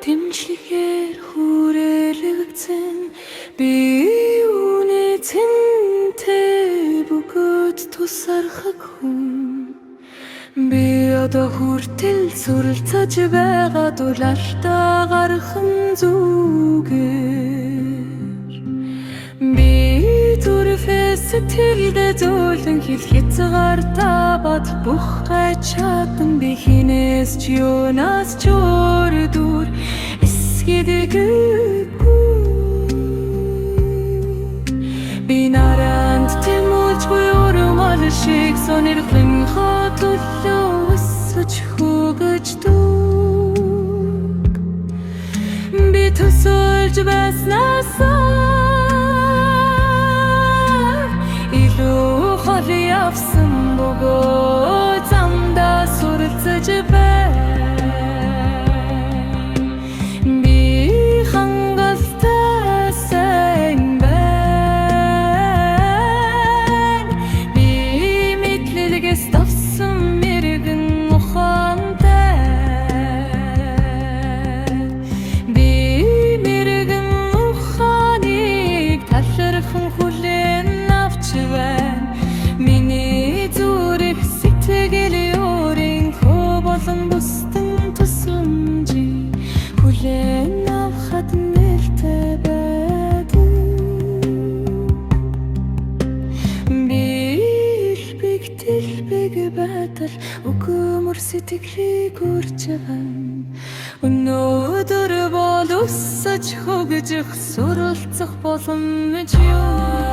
Дэмжлэгээр хүрээлэгдсэн би үнэ цэнтэй бөгөөд тусархаг хүн би одоо хүртэл суралцаж байгаа дулаалтаа гархан зүгээр би зүрхээс сэтгэлдээ зөөлөн хэлэхэд цагаартаа бат бүх гачаатан би хинээс ч юунаас ч өрдүр би наранд тэмүүлжгүй өрөмөл шиг сонирхлын хотолоо өсөж хөгөж дүг би төсөлж байснасаа илүү хол явсан бөгөө замдаа суралцаж бай миний зүрх сэтгэл өөрийн хөө болон бусдын тусламжийг хүлээн авахад нэртэй байдаг би элбэг байтал өгөөмөр сэтгэлийг үрж байгаа өнөөдөр бол өсөж хөгжих суралцах боломж юу